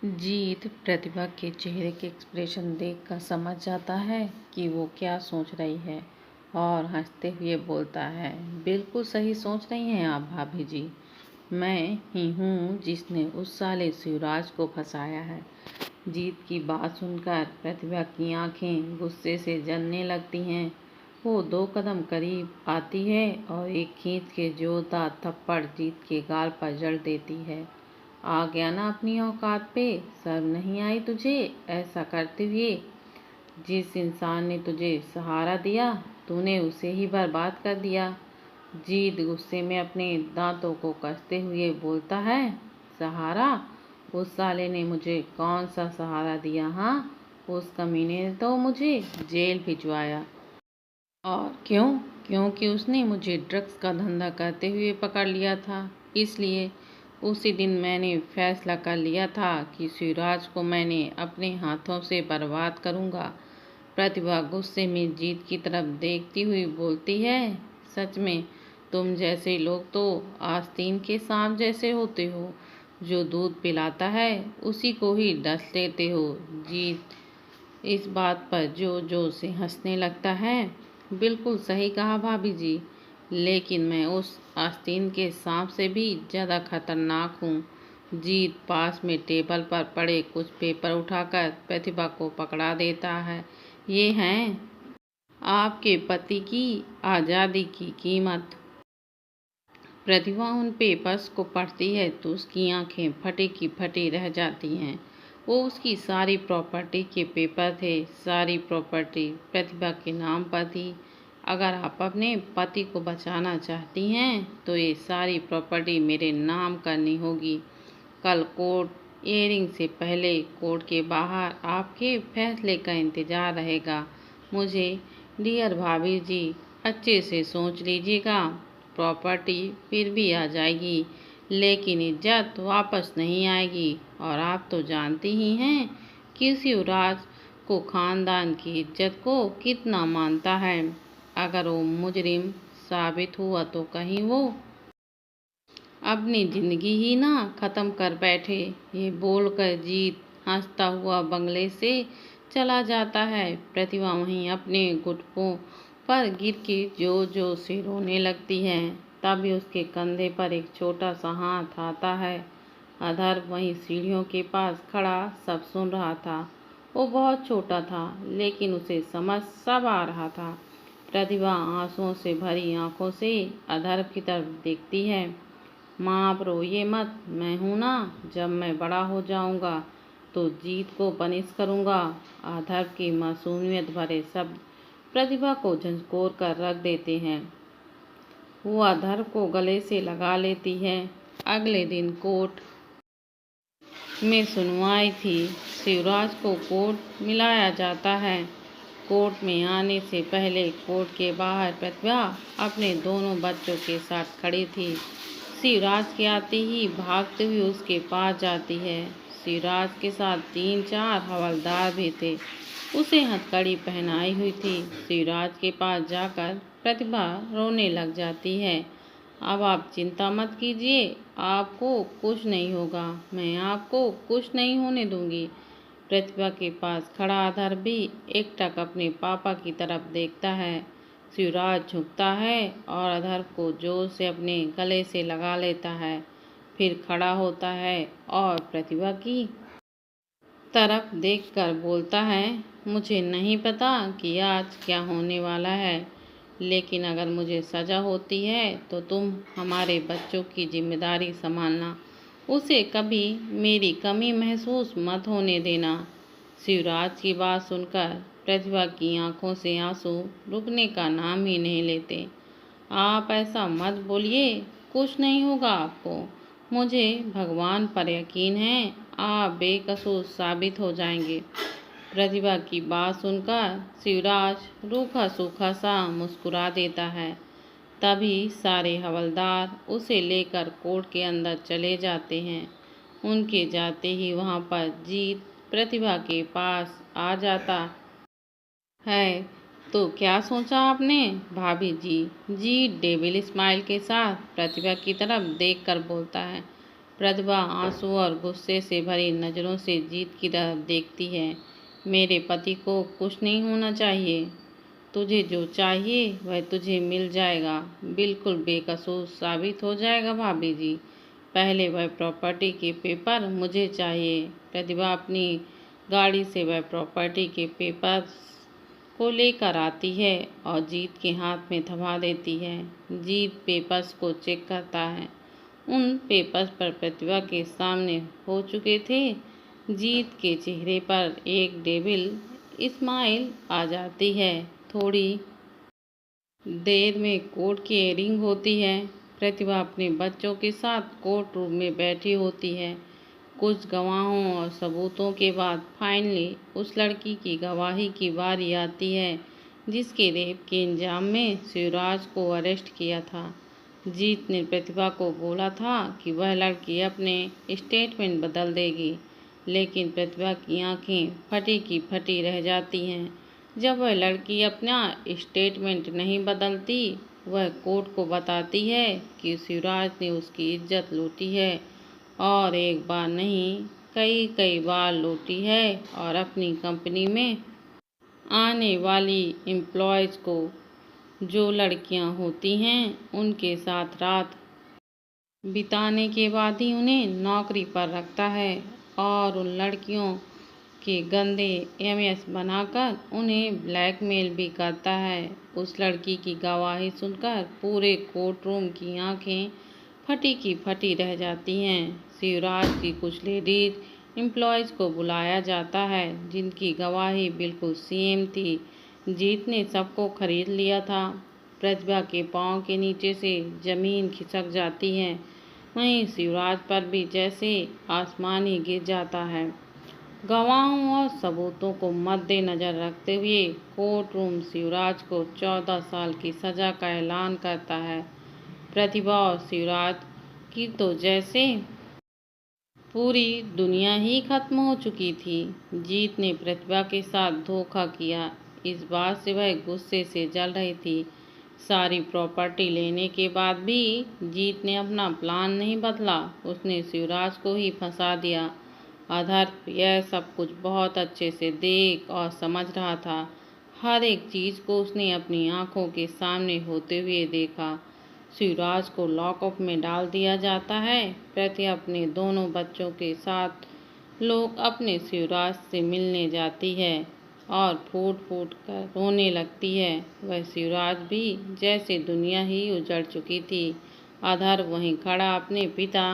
जीत प्रतिभा के चेहरे के एक्सप्रेशन देखकर समझ जाता है कि वो क्या सोच रही है और हंसते हुए बोलता है, बिल्कुल सही सोच रही हैं आप भाभी जी। मैं ही हूँ जिसने उस साले शिवराज को फंसाया है। जीत की बात सुनकर प्रतिभा की आंखें गुस्से से जलने लगती हैं। वो 2 कदम करीब आती है और एक खींच के जोरदार थप्पड़ जीत के गाल पर जड़ देती है। आ गया ना अपनी औकात पे, शर्म नहीं आई तुझे ऐसा करते हुए? जिस इंसान ने तुझे सहारा दिया तूने उसे ही बर्बाद कर दिया। जीत गुस्से में अपने दांतों को कसते हुए बोलता है, सहारा? उस साले ने मुझे कौन सा सहारा दिया? हाँ, उस कमीने ने तो मुझे जेल भिजवाया। और क्यों? क्योंकि उसने मुझे ड्रग्स का धंधा करते हुए पकड़ लिया था। इसलिए उसी दिन मैंने फैसला कर लिया था कि शिवराज को मैंने अपने हाथों से बर्बाद करूंगा। प्रतिभा गुस्से में जीत की तरफ देखती हुई बोलती है, सच में तुम जैसे लोग तो आस्तीन के सांप जैसे होते हो। जो दूध पिलाता है उसी को ही डस लेते हो। जीत इस बात पर जोर जोर से हंसने लगता है। बिल्कुल सही कहा भाभी जी, लेकिन मैं उस आस्तीन के सांप से भी ज़्यादा खतरनाक हूँ। जीत पास में टेबल पर पड़े कुछ पेपर उठाकर प्रतिभा को पकड़ा देता है। ये हैं आपके पति की आज़ादी की कीमत। प्रतिभा उन पेपर्स को पढ़ती है तो उसकी आंखें फटी की फटी रह जाती हैं। वो उसकी सारी प्रॉपर्टी के पेपर थे। सारी प्रॉपर्टी प्रतिभा के नाम पर थी। अगर आप अपने पति को बचाना चाहती हैं तो ये सारी प्रॉपर्टी मेरे नाम करनी होगी। कल कोर्ट हियरिंग से पहले कोर्ट के बाहर आपके फैसले का इंतज़ार रहेगा। मुझे डियर भाभी जी, अच्छे से सोच लीजिएगा। प्रॉपर्टी फिर भी आ जाएगी लेकिन इज्जत वापस नहीं आएगी। और आप तो जानती ही हैं कि शिवराज को खानदान की इज्जत को कितना मानता है। अगर वो मुजरिम साबित हुआ तो कहीं वो अपनी जिंदगी ही ना खत्म कर बैठे। ये बोलकर जीत हंसता हुआ बंगले से चला जाता है। प्रतिभा वहीं अपने घुटनों पर गिर के जोर जोर से रोने लगती है। तभी उसके कंधे पर एक छोटा सा हाथ आता है। अधर वहीं सीढ़ियों के पास खड़ा सब सुन रहा था। वो बहुत छोटा था लेकिन उसे समझ सब आ रहा था। प्रतिभा आंसुओं से भरी आंखों से अधर की तरफ देखती है। माँ आप रोइए मत, मैं हूँ ना। जब मैं बड़ा हो जाऊँगा तो जीत को पनिश करूँगा। अधर की मासूमियत भरे शब्द प्रतिभा को झंझोर कर रख देते हैं। वो अधर को गले से लगा लेती है। अगले दिन कोर्ट में सुनवाई थी। शिवराज को कोर्ट मिलाया जाता है। कोर्ट में आने से पहले कोर्ट के बाहर प्रतिभा अपने दोनों बच्चों के साथ खड़ी थी। शिवराज के आते ही भागते हुए उसके पास जाती है। शिवराज के साथ 3-4 हवलदार भी थे। उसे हथकड़ी पहनाई हुई थी। शिवराज के पास जाकर प्रतिभा रोने लग जाती है। अब आप चिंता मत कीजिए, आपको कुछ नहीं होगा, मैं आपको कुछ नहीं होने दूंगी। प्रतिभा के पास खड़ा अधर भी एकटक अपने पापा की तरफ देखता है। शिवराज झुकता है और अधर को जोर से अपने गले से लगा लेता है। फिर खड़ा होता है और प्रतिभा की तरफ देखकर बोलता है, मुझे नहीं पता कि आज क्या होने वाला है, लेकिन अगर मुझे सज़ा होती है तो तुम हमारे बच्चों की जिम्मेदारी संभालना। उसे कभी मेरी कमी महसूस मत होने देना। शिवराज की बात सुनकर प्रतिभा की आंखों से आंसू रुकने का नाम ही नहीं लेते। आप ऐसा मत बोलिए, कुछ नहीं होगा आपको। मुझे भगवान पर यकीन है, आप बेकसूर साबित हो जाएंगे। प्रतिभा की बात सुनकर शिवराज रूखा सूखा सा मुस्कुरा देता है। तभी सारे हवलदार उसे लेकर कोर्ट के अंदर चले जाते हैं। उनके जाते ही वहां पर जीत प्रतिभा के पास आ जाता है। तो क्या सोचा आपने भाभी जी? जी डेविल स्माइल के साथ प्रतिभा की तरफ देखकर बोलता है, प्रतिभा आंसू और गुस्से से भरी नज़रों से जीत की तरफ देखती है। मेरे पति को कुछ नहीं होना चाहिए। तुझे जो चाहिए वह तुझे मिल जाएगा। बिल्कुल बेकसूर साबित हो जाएगा भाभी जी। पहले वह प्रॉपर्टी के पेपर मुझे चाहिए। प्रतिभा अपनी गाड़ी से वह प्रॉपर्टी के पेपर को लेकर आती है और जीत के हाथ में थमा देती है। जीत पेपर्स को चेक करता है। उन पेपर्स पर प्रतिभा के सामने हो चुके थे। जीत के चेहरे पर एक डेविल स्माइल आ जाती है। थोड़ी देर में कोर्ट की हियरिंग होती है। प्रतिभा अपने बच्चों के साथ कोर्ट रूम में बैठी होती है। कुछ गवाहों और सबूतों के बाद फाइनली उस लड़की की गवाही की बारी आती है जिसके रेप के इल्जाम में शिवराज को अरेस्ट किया था। जीत ने प्रतिभा को बोला था कि वह लड़की अपने स्टेटमेंट बदल देगी, लेकिन प्रतिभा की आंखें फटी की फटी रह जाती हैं। जब वह लड़की अपना स्टेटमेंट नहीं बदलती, वह कोर्ट को बताती है कि शिवराज ने उसकी इज्जत लूटी है और एक बार नहीं कई कई बार लूटी है और अपनी कंपनी में आने वाली एम्प्लॉयज़ को जो लड़कियां होती हैं उनके साथ रात बिताने के बाद ही उन्हें नौकरी पर रखता है और उन लड़कियों के गंदे एमएस बनाकर उन्हें ब्लैकमेल भी करता है। उस लड़की की गवाही सुनकर पूरे कोर्ट रूम की आंखें फटी की फटी रह जाती हैं। शिवराज की कुछ लेडीज एम्प्लॉयज़ को बुलाया जाता है जिनकी गवाही बिल्कुल सेम थी। जीत ने सबको खरीद लिया था। प्रतिभा के पाँव के नीचे से जमीन खिसक जाती है। वहीं शिवराज पर भी जैसे आसमान ही गिर जाता है। गवाहों और सबूतों को मद्देनजर रखते हुए कोर्ट रूम शिवराज को 14 साल की सज़ा का ऐलान करता है। प्रतिभा और शिवराज की तो जैसे पूरी दुनिया ही खत्म हो चुकी थी। जीत ने प्रतिभा के साथ धोखा किया, इस बात से वह गुस्से से जल रही थी। सारी प्रॉपर्टी लेने के बाद भी जीत ने अपना प्लान नहीं बदला। उसने शिवराज को ही फंसा दिया। अधर यह सब कुछ बहुत अच्छे से देख और समझ रहा था। हर एक चीज़ को उसने अपनी आंखों के सामने होते हुए देखा। शिवराज को लॉकअप में डाल दिया जाता है। प्रति अपने दोनों बच्चों के साथ लोग अपने शिवराज से मिलने जाती है और फूट फूट कर रोने लगती है। वह शिवराज भी जैसे दुनिया ही उजड़ चुकी थी। अधर वहीं खड़ा अपने पिता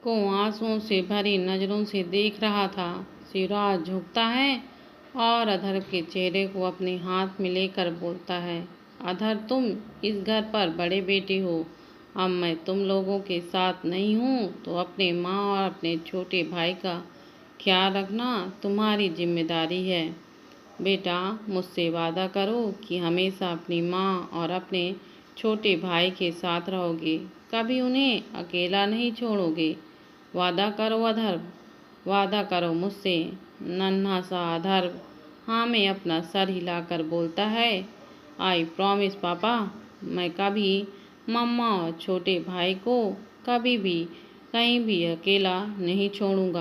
को आंसुओं से भरी नज़रों से देख रहा था। शिवराज झुकता है और अधर के चेहरे को अपने हाथ में लेकर बोलता है, अधर तुम इस घर पर बड़े बेटे हो। अब मैं तुम लोगों के साथ नहीं हूँ तो अपने माँ और अपने छोटे भाई का ख्याल रखना तुम्हारी जिम्मेदारी है। बेटा, मुझसे वादा करो कि हमेशा अपनी माँ और अपने छोटे भाई के साथ रहोगे, कभी उन्हें अकेला नहीं छोड़ोगे। वादा करो अधर, वादा करो मुझसे। नन्हा सा अधर हाँ में अपना सर हिलाकर बोलता है, आई प्रॉमिस पापा, मैं कभी मम्मा और छोटे भाई को कभी भी कहीं भी अकेला नहीं छोड़ूंगा।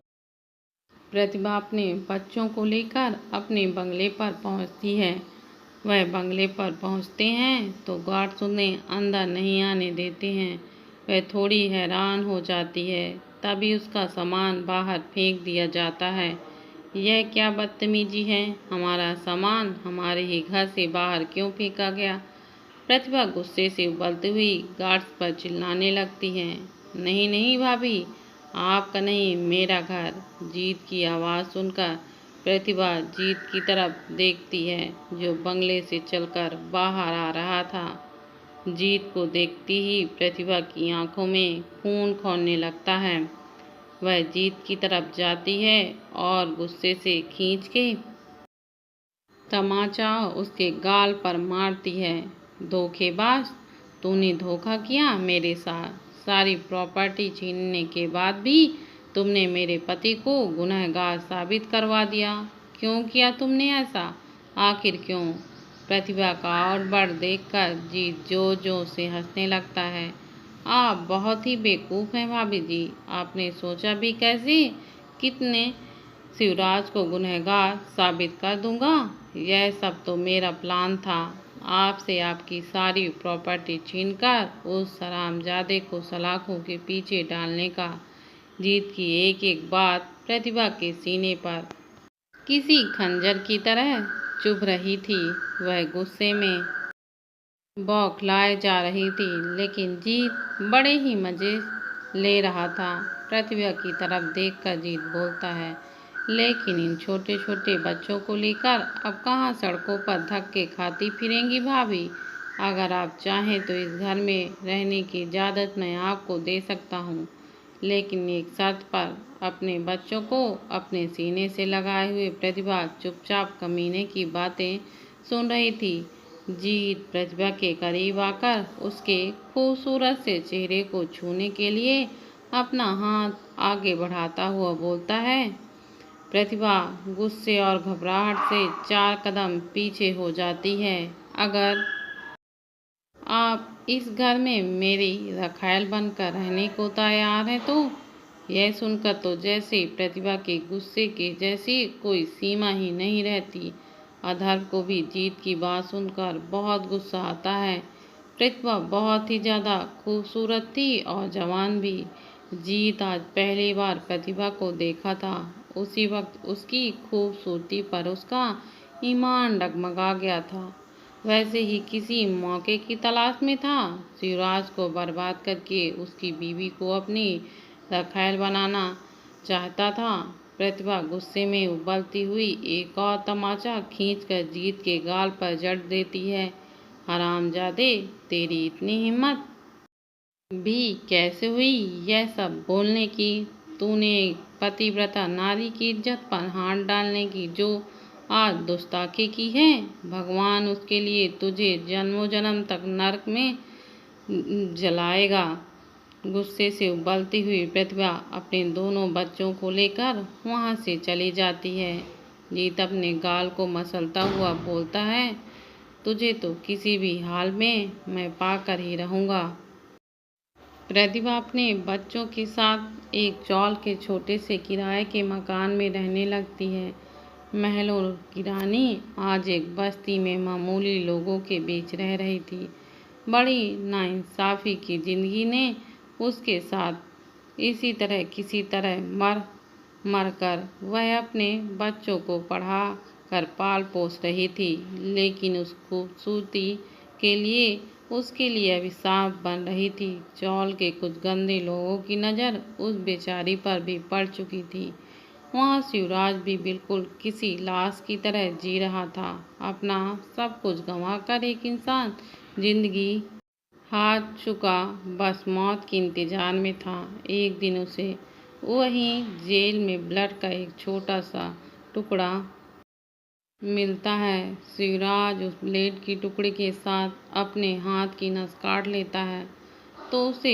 प्रतिभा अपने बच्चों को लेकर अपने बंगले पर पहुंचती है। वह बंगले पर पहुंचते हैं तो गार्ड्स उन्हें अंदर नहीं आने देते हैं। वह थोड़ी हैरान हो जाती है, तभी उसका सामान बाहर फेंक दिया जाता है। यह क्या बदतमीजी है, हमारा सामान हमारे ही घर से बाहर क्यों फेंका गया। प्रतिभा गुस्से से उबलती हुई गार्ड्स पर चिल्लाने लगती है, नहीं नहीं भाभी, आपका नहीं मेरा घर। जीत की आवाज़ सुनकर प्रतिभा जीत की तरफ देखती है जो बंगले से चलकर बाहर आ रहा था। जीत को देखती ही प्रतिभा की आंखों में खून खौलने लगता है। वह जीत की तरफ जाती है और गुस्से से खींच के तमाचा उसके गाल पर मारती है। धोखेबाज, तूने धोखा किया मेरे साथ। सारी प्रॉपर्टी छीनने के बाद भी तुमने मेरे पति को गुनहगार साबित करवा दिया। क्यों किया तुमने ऐसा, आखिर क्यों। प्रतिभा का और बढ़ देखकर जीत जोर जोर से हंसने लगता है। आप बहुत ही बेवकूफ़ हैं भाभी जी। आपने सोचा भी कैसे कितने शिवराज को गुनहगार साबित कर दूंगा। यह सब तो मेरा प्लान था, आपसे आपकी सारी प्रॉपर्टी छीनकर उस हरामजादे को सलाखों के पीछे डालने का। जीत की एक एक बात प्रतिभा के सीने पर किसी खंजर की तरह चुभ रही थी। वह गुस्से में बौखलाए जा रही थी, लेकिन जीत बड़े ही मज़े ले रहा था। प्रतिभा की तरफ देखकर जीत बोलता है, लेकिन इन छोटे छोटे बच्चों को लेकर अब कहाँ सड़कों पर धक्के खाती फिरेंगी भाभी। अगर आप चाहें तो इस घर में रहने की इजाज़त मैं आपको दे सकता हूँ, लेकिन एक शर्त पर। अपने बच्चों को अपने सीने से लगाए हुए प्रतिभा चुपचाप कमीने की बातें सुन रही थी। जीत प्रतिभा के करीब आकर उसके खूबसूरत से चेहरे को छूने के लिए अपना हाथ आगे बढ़ाता हुआ बोलता है। प्रतिभा गुस्से और घबराहट से 4 कदम पीछे हो जाती है। अगर आप इस घर में मेरी रखैल बनकर रहने को तैयार हैं तो। यह सुनकर तो जैसे प्रतिभा के गुस्से के जैसी कोई सीमा ही नहीं रहती। अधर्व को भी जीत की बात सुनकर बहुत गुस्सा आता है। प्रतिभा बहुत ही ज़्यादा खूबसूरत थी और जवान भी। जीत आज पहली बार प्रतिभा को देखा था। उसी वक्त उसकी खूबसूरती पर उसका ईमान डगमगा गया था। वैसे ही किसी मौके की तलाश में था। शिवराज को बर्बाद करके उसकी बीवी को अपनी रखैल बनाना चाहता था। प्रतिभा गुस्से में उबलती हुई एक और तमाचा खींचकर जीत के गाल पर जड़ देती है। हरामजादे, तेरी इतनी हिम्मत भी कैसे हुई यह सब बोलने की। तूने एक पतिव्रता नारी की इज्जत पर हाथ डालने की जो आज गुस्ताखी की है। भगवान उसके लिए तुझे जन्मों जन्म तक नरक में जलाएगा। गुस्से से उबलती हुई प्रतिभा अपने दोनों बच्चों को लेकर वहां से चली जाती है। जीत अपने गाल को मसलता हुआ बोलता है, तुझे तो किसी भी हाल में मैं पाकर ही रहूंगा। प्रतिभा अपने बच्चों के साथ एक चौल के छोटे से किराए के मकान में रहने लगती है। महलों की रानी आज एक बस्ती में मामूली लोगों के बीच रह रही थी। बड़ी नाइंसाफ़ी की जिंदगी ने उसके साथ इसी तरह किसी तरह मर कर वह अपने बच्चों को पढ़ा कर पाल पोस रही थी, लेकिन उस खूबसूरती के लिए उसके लिए अभिशाप बन रही थी। चौल के कुछ गंदे लोगों की नज़र उस बेचारी पर भी पड़ चुकी थी। वहाँ शिवराज भी बिल्कुल किसी लाश की तरह जी रहा था। अपना सब कुछ गंवाकर एक इंसान जिंदगी हार चुका बस मौत के इंतजार में था। एक दिन उसे वहीं जेल में ब्लड का एक छोटा सा टुकड़ा मिलता है। शिवराज उस ब्लेड की टुकड़े के साथ अपने हाथ की नस काट लेता है तो उसे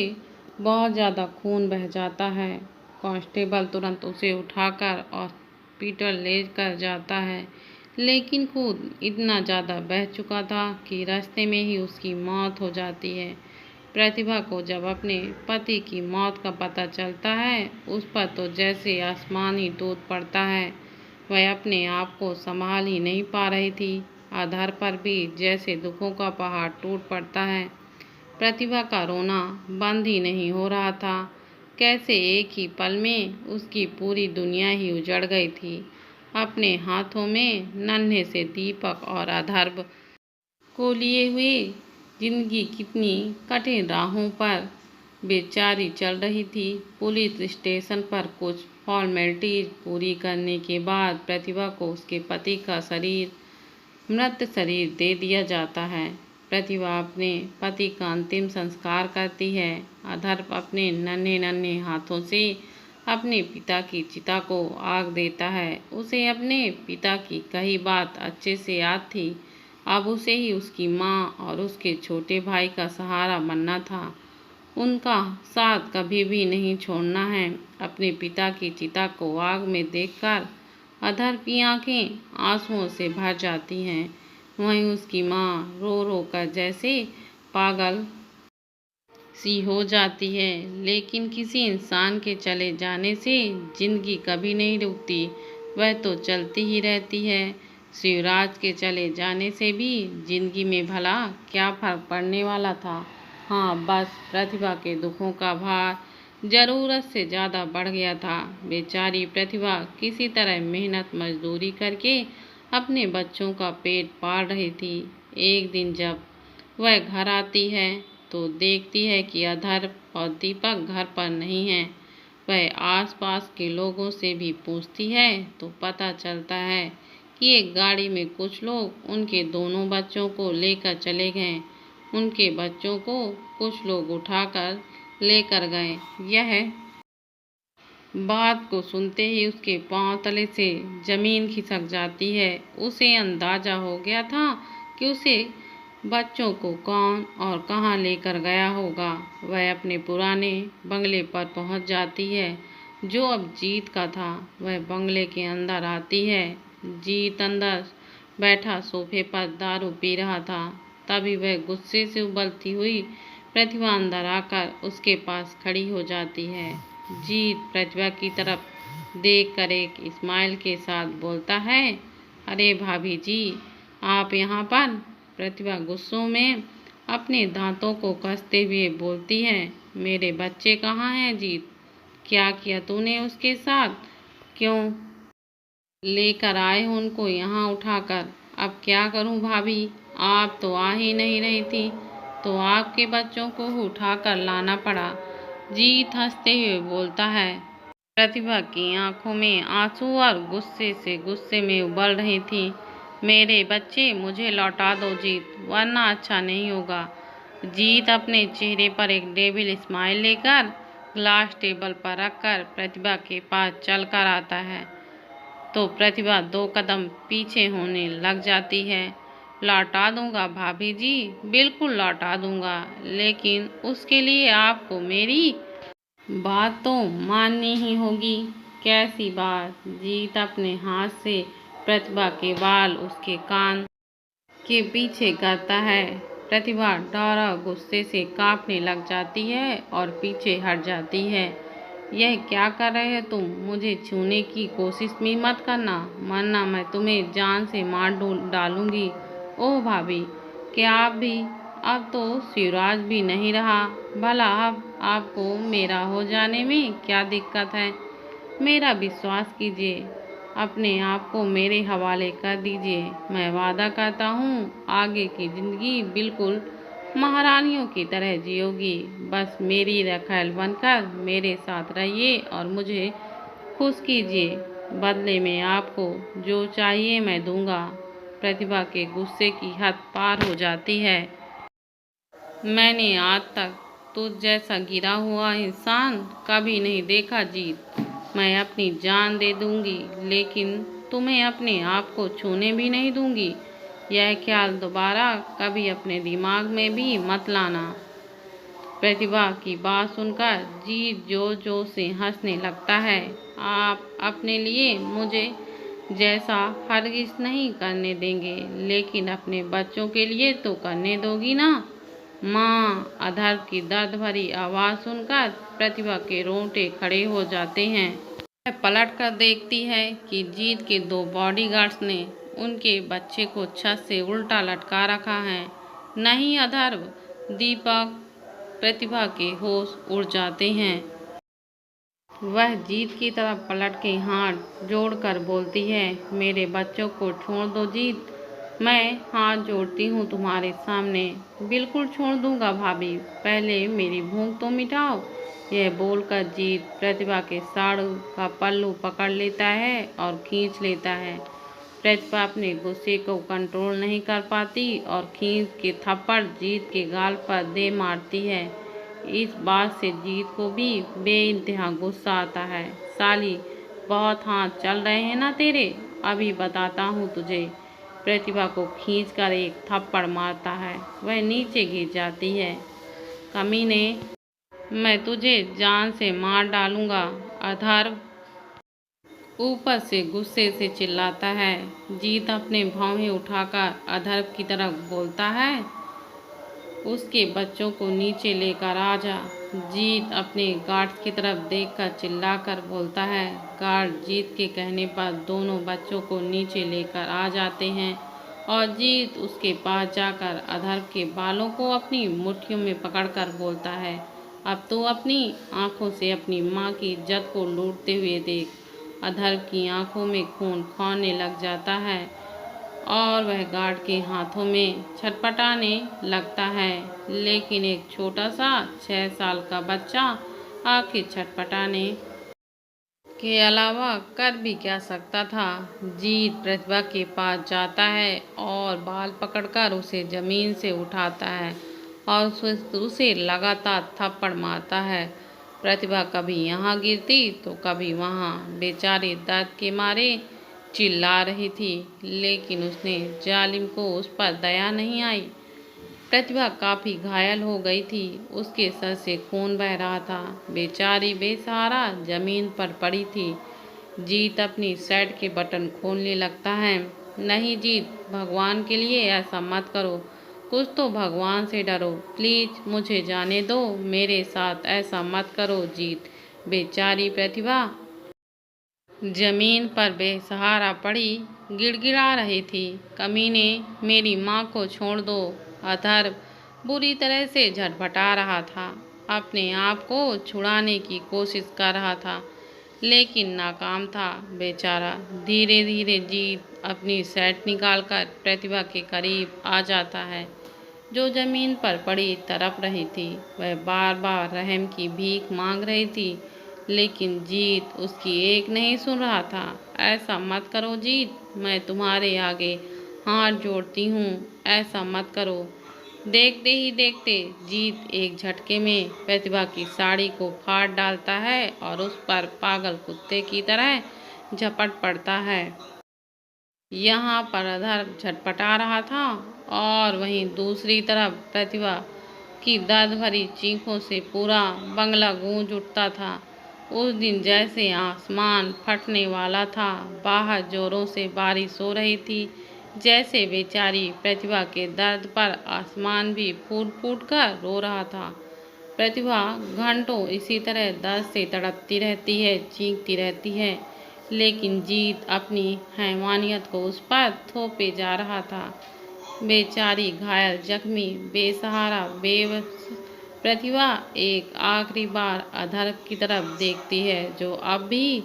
बहुत ज़्यादा खून बह जाता है। कांस्टेबल तुरंत उसे उठाकर हॉस्पिटल ले कर जाता है, लेकिन खून इतना ज़्यादा बह चुका था कि रास्ते में ही उसकी मौत हो जाती है। प्रतिभा को जब अपने पति की मौत का पता चलता है, उस पर तो जैसे आसमान ही टूट पड़ता है। वह अपने आप को संभाल ही नहीं पा रही थी। आधार पर भी जैसे दुखों का पहाड़ टूट पड़ता है। प्रतिभा का रोना बंद ही नहीं हो रहा था। कैसे एक ही पल में उसकी पूरी दुनिया ही उजड़ गई थी। अपने हाथों में नन्हे से दीपक और अधर्व को लिए हुए जिंदगी कितनी कठिन राहों पर बेचारी चल रही थी। पुलिस स्टेशन पर कुछ फॉर्मेलिटीज पूरी करने के बाद प्रतिभा को उसके पति का मृत शरीर दे दिया जाता है। प्रतिभा अपने पति का अंतिम संस्कार करती है। अधर्व अपने नन्हे नन्हे हाथों से अपने पिता की चिता को आग देता है। उसे अपने पिता की कही बात अच्छे से याद थी। अब उसे ही उसकी माँ और उसके छोटे भाई का सहारा बनना था। उनका साथ कभी भी नहीं छोड़ना है। अपने पिता की चिता को आग में देखकर अधर की आंखें आंसुओं से भर जाती हैं। वहीं उसकी माँ रो रो कर जैसे पागल सी हो जाती है, लेकिन किसी इंसान के चले जाने से जिंदगी कभी नहीं रुकती, वह तो चलती ही रहती है। शिवराज के चले जाने से भी जिंदगी में भला क्या फर्क पड़ने वाला था। हाँ, बस प्रतिभा के दुखों का भार जरूरत से ज़्यादा बढ़ गया था। बेचारी प्रतिभा किसी तरह मेहनत मजदूरी करके अपने बच्चों का पेट पाल रही थी। एक दिन जब वह घर आती है तो देखती है कि अधर्व और दीपक घर पर नहीं हैं। वह आसपास के लोगों से भी पूछती है तो पता चलता है कि एक गाड़ी में कुछ लोग उनके दोनों बच्चों को लेकर चले गए। उनके बच्चों को कुछ लोग उठाकर लेकर गए। यह बात को सुनते ही उसके पांव तले से जमीन खिसक जाती है। उसे अंदाजा हो गया था कि उसे बच्चों को कौन और कहाँ लेकर गया होगा। वह अपने पुराने बंगले पर पहुंच जाती है जो अब जीत का था। वह बंगले के अंदर आती है। जीत अंदर बैठा सोफे पर दारू पी रहा था। तभी वह गुस्से से उबलती हुई प्रतिभा अंदर आकर उसके पास खड़ी हो जाती है। जीत प्रतिभा की तरफ देखकर एक स्माइल के साथ बोलता है, अरे भाभी जी, आप यहाँ पर। प्रतिभा गुस्सों में अपने दांतों को कसते हुए बोलती है, मेरे बच्चे कहाँ हैं जीत? क्या किया तूने उसके साथ? क्यों लेकर आए हो उनको यहाँ उठाकर? अब क्या करूँ भाभी, आप तो आ ही नहीं रही थी, तो आपके बच्चों को उठाकर लाना पड़ा। जीत हंसते हुए बोलता है। प्रतिभा की आंखों में आंसू और गुस्से में उबल रही थी। मेरे बच्चे मुझे लौटा दो जीत, वरना अच्छा नहीं होगा। जीत अपने चेहरे पर एक डेविल स्माइल लेकर ग्लास टेबल पर रखकर प्रतिभा के पास चलकर आता है तो प्रतिभा 2 कदम पीछे होने लग जाती है। लौटा दूंगा भाभी जी, बिल्कुल लौटा दूंगा, लेकिन उसके लिए आपको मेरी बात तो माननी ही होगी। कैसी बात? जीत अपने हाथ से प्रतिभा के बाल उसके कान के पीछे करता है। प्रतिभा डर और गुस्से से कांपने लग जाती है और पीछे हट जाती है। यह क्या कर रहे हो तुम? मुझे छूने की कोशिश भी मत करना, वरना मैं तुम्हें जान से मार डालूंगी। ओह भाभी, क्या आप भी? अब तो शिवराज भी नहीं रहा, भला अब आपको मेरा हो जाने में क्या दिक्कत है? मेरा विश्वास कीजिए, अपने आप को मेरे हवाले कर दीजिए। मैं वादा करता हूँ आगे की ज़िंदगी बिल्कुल महारानियों की तरह जियोगी। बस मेरी रखैल बनकर मेरे साथ रहिए और मुझे खुश कीजिए। बदले में आपको जो चाहिए मैं दूंगा। प्रतिभा के गुस्से की हद पार हो जाती है। मैंने आज तक तुझ जैसा गिरा हुआ इंसान कभी नहीं देखा जीत। मैं अपनी जान दे दूंगी, लेकिन तुम्हें अपने आप को छूने भी नहीं दूंगी। यह ख्याल दोबारा कभी अपने दिमाग में भी मत लाना। प्रतिभा की बात सुनकर जीत जोर जोर से हंसने लगता है। आप अपने लिए मुझे जैसा हरगिज नहीं करने देंगे, लेकिन अपने बच्चों के लिए तो करने दोगी ना? माँ, अधर्व की दर्द भरी आवाज़ सुनकर प्रतिभा के रोंगटे खड़े हो जाते हैं। वह पलट कर देखती है कि जीत के 2 बॉडीगार्ड्स ने उनके बच्चे को छत से उल्टा लटका रखा है। नहीं अधर्व, दीपक। प्रतिभा के होश उड़ जाते हैं। वह जीत की तरफ पलट के हाथ जोड़कर बोलती है, मेरे बच्चों को छोड़ दो जीत। मैं हाथ जोड़ती हूँ तुम्हारे सामने। बिल्कुल छोड़ दूंगा भाभी, पहले मेरी भूख तो मिटाओ। यह बोलकर जीत प्रतिभा के साड़ू का पल्लू पकड़ लेता है और खींच लेता है। प्रतिभा अपने गुस्से को कंट्रोल नहीं कर पाती और खींच के थप्पड़ जीत के गाल पर दे मारती है। इस बात से जीत को भी बेइंतहा गुस्सा आता है। साली, बहुत हाथ चल रहे हैं ना तेरे, अभी बताता हूँ तुझे। प्रतिभा को खींचकर एक थप्पड़ मारता है। वह नीचे गिर जाती है। कमीने, मैं तुझे जान से मार डालूंगा। अधर्व ऊपर से गुस्से से चिल्लाता है। जीत अपने भौहें उठाकर अधर्व की तरफ बोलता है, उसके बच्चों को नीचे लेकर आ जा। जीत अपने गार्ड्स की तरफ देखकर चिल्लाकर बोलता है। गार्ड जीत के कहने पर दोनों बच्चों को नीचे लेकर आ जाते हैं और जीत उसके पास जाकर अधर्व के बालों को अपनी मुट्ठियों में पकड़कर बोलता है, अब तो अपनी आंखों से अपनी माँ की इज्जत को लूटते हुए देख। अधर्व की आंखों में खून खौलने लग जाता है और वह गार्ड के हाथों में छटपटाने लगता है। लेकिन एक छोटा सा 6 साल का बच्चा आखिर छटपटाने के अलावा कर भी क्या सकता था। जीत प्रतिभा के पास जाता है और बाल पकड़कर उसे जमीन से उठाता है और उसे लगातार थप्पड़ मारता है। प्रतिभा कभी यहाँ गिरती तो कभी वहाँ। बेचारी दर्द के मारे चिल्ला रही थी, लेकिन उसने जालिम को उस पर दया नहीं आई। प्रतिभा काफी घायल हो गई थी, उसके सर से खून बह रहा था। बेचारी बेसहारा जमीन पर पड़ी थी। जीत अपनी शर्ट के बटन खोलने लगता है। नहीं जीत, भगवान के लिए ऐसा मत करो, कुछ तो भगवान से डरो, प्लीज मुझे जाने दो, मेरे साथ ऐसा मत करो। जीत बेचारी प्रतिभा जमीन पर बेसहारा पड़ी गिड़गिड़ा रही थी। कमीने, मेरी माँ को छोड़ दो। अधर्व बुरी तरह से झटपटा रहा था, अपने आप को छुड़ाने की कोशिश कर रहा था, लेकिन नाकाम था। बेचारा धीरे धीरे जीत अपनी शर्ट निकालकर प्रतिभा के करीब आ जाता है, जो जमीन पर पड़ी तड़प रही थी। वह बार बार रहम की भीख मांग रही थी, लेकिन जीत उसकी एक नहीं सुन रहा था। ऐसा मत करो जीत, मैं तुम्हारे आगे हाथ जोड़ती हूँ, ऐसा मत करो। देखते ही देखते जीत एक झटके में प्रतिभा की साड़ी को फाड़ डालता है और उस पर पागल कुत्ते की तरह झपट पड़ता है। यहाँ पर अधर्व झटपटा रहा था और वहीं दूसरी तरफ प्रतिभा की दर्द भरी चीखों से पूरा बंगला गूंज उठता था। उस दिन जैसे आसमान फटने वाला था, बाहर जोरों से बारिश हो रही थी, जैसे बेचारी प्रतिभा के दर्द पर आसमान भी फूट फूट कर रो रहा था। प्रतिभा घंटों इसी तरह दर्द से तड़पती रहती है, चीखती रहती है, लेकिन जीत अपनी हैवानियत को उस पर थोपे जा रहा था। बेचारी घायल, जख्मी, बेसहारा, बेबस प्रतिभा एक आखिरी बार अधर्व की तरफ देखती है, जो अब भी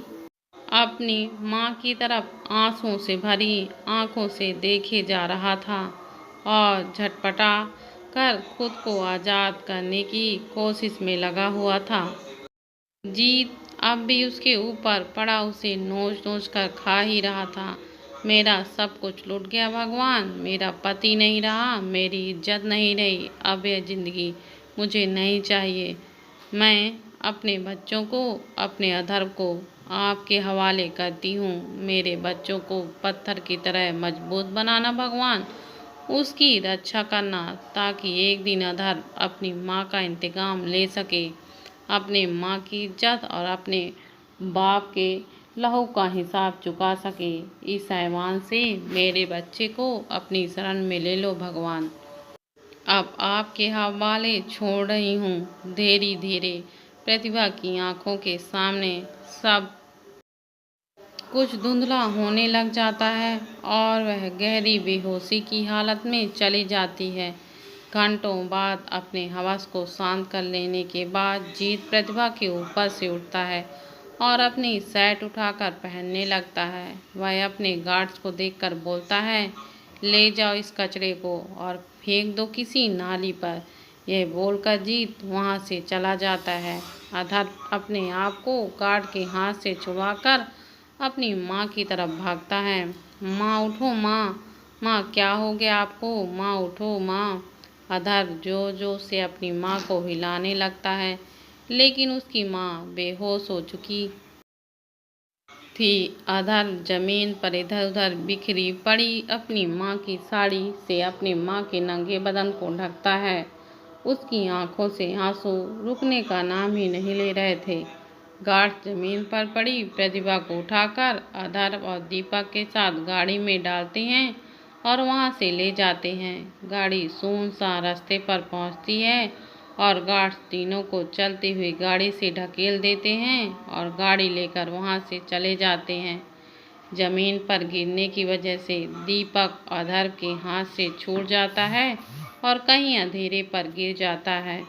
अपनी माँ की तरफ आंसुओं से भरी आंखों से देखे जा रहा था और झटपटा कर खुद को आज़ाद करने की कोशिश में लगा हुआ था। जीत अब भी उसके ऊपर पड़ा उसे नोच नोच कर खा ही रहा था। मेरा सब कुछ लुट गया भगवान, मेरा पति नहीं रहा, मेरी इज्जत नहीं रही, अब यह जिंदगी मुझे नहीं चाहिए। मैं अपने बच्चों को, अपने अधर्व को आपके हवाले करती हूँ। मेरे बच्चों को पत्थर की तरह मजबूत बनाना भगवान, उसकी रक्षा करना, ताकि एक दिन अधर्व अपनी माँ का इंतकाम ले सके, अपने माँ की इज्जत और अपने बाप के लहू का हिसाब चुका सके। इस हैवान से मेरे बच्चे को अपनी शरण में ले लो भगवान। अब आपके हवाले छोड़ रही हूँ। धीरे धीरे प्रतिभा की आंखों के सामने सब कुछ धुंधला होने लग जाता है और वह गहरी बेहोशी की हालत में चली जाती है। घंटों बाद अपने हवस को शांत कर लेने के बाद जीत प्रतिभा के ऊपर से उठता है और अपनी शर्ट उठाकर पहनने लगता है। वह अपने गार्ड्स को देखकर बोलता है, ले जाओ इस कचरे को और फेंक दो किसी नाली पर। यह बोलकर जीत वहाँ से चला जाता है। अधर्व अपने आप को गार्ड के हाथ से छुड़वाकर अपनी माँ की तरफ भागता है। माँ उठो माँ, माँ क्या हो गया आपको, माँ उठो माँ। अधर्व जोर जोर से अपनी माँ को हिलाने लगता है, लेकिन उसकी माँ बेहोश हो चुकी थी। अधर्व जमीन पर इधर उधर बिखरी पड़ी अपनी माँ की साड़ी से अपनी माँ के नंगे बदन को ढकता है। उसकी आंखों से आंसू रुकने का नाम ही नहीं ले रहे थे। गार्ड जमीन पर पड़ी प्रतिभा को उठाकर अधर्व और दीपक के साथ गाड़ी में डालते हैं और वहाँ से ले जाते हैं। गाड़ी सुनसान रास्ते पर पहुँचती है और गार्ड्स तीनों को चलती हुई गाड़ी से ढकेल देते हैं और गाड़ी लेकर वहाँ से चले जाते हैं। जमीन पर गिरने की वजह से दीपक अधर्व के हाथ से छूट जाता है और कहीं अंधेरे पर गिर जाता है।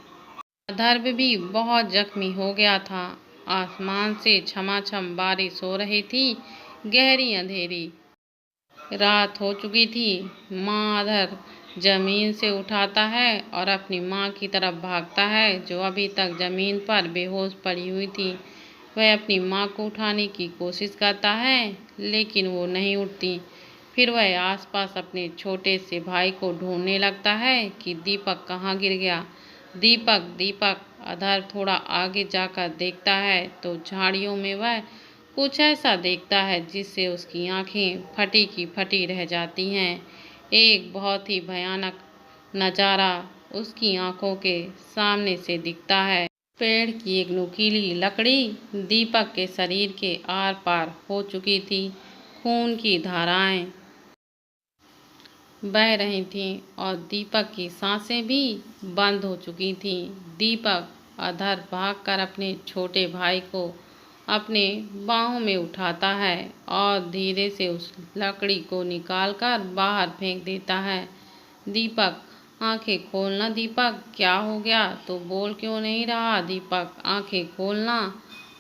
अधर्व भी बहुत जख्मी हो गया था। आसमान से छमाछम बारिश हो रही थी। गहरी अंधेरी रात हो चुकी थी। माँ अधर जमीन से उठाता है और अपनी माँ की तरफ भागता है, जो अभी तक जमीन पर बेहोश पड़ी हुई थी। वह अपनी माँ को उठाने की कोशिश करता है, लेकिन वो नहीं उठती। फिर वह आसपास अपने छोटे से भाई को ढूंढने लगता है कि दीपक कहाँ गिर गया। दीपक दीपक अधर थोड़ा आगे जाकर देखता है तो झाड़ियों में वह कुछ ऐसा देखता है जिससे उसकी आंखें फटी की फटी रह जाती हैं। एक बहुत ही भयानक नज़ारा उसकी आंखों के सामने से दिखता है। पेड़ की एक नुकीली लकड़ी दीपक के शरीर के आर पार हो चुकी थी। खून की धाराएं बह रही थीं और दीपक की सांसें भी बंद हो चुकी थीं। दीपक अधर भागकर अपने छोटे भाई को अपने बाहों में उठाता है और धीरे से उस लकड़ी को निकालकर बाहर फेंक देता है। दीपक, आंखें खोलना दीपक, क्या हो गया? तो बोल क्यों नहीं रहा? दीपक आंखें खोलना।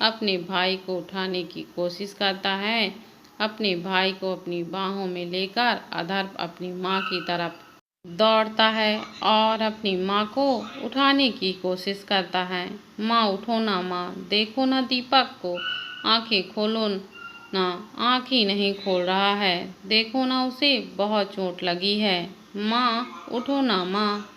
अपने भाई को उठाने की कोशिश करता है। अपने भाई को अपनी बाहों में लेकर अधर अपनी माँ की तरफ दौड़ता है और अपनी माँ को उठाने की कोशिश करता है। माँ उठो ना, माँ देखो ना दीपक को, आंखें खोलो ना। आँख ही नहीं खोल रहा है, देखो ना उसे बहुत चोट लगी है। माँ उठो ना माँ।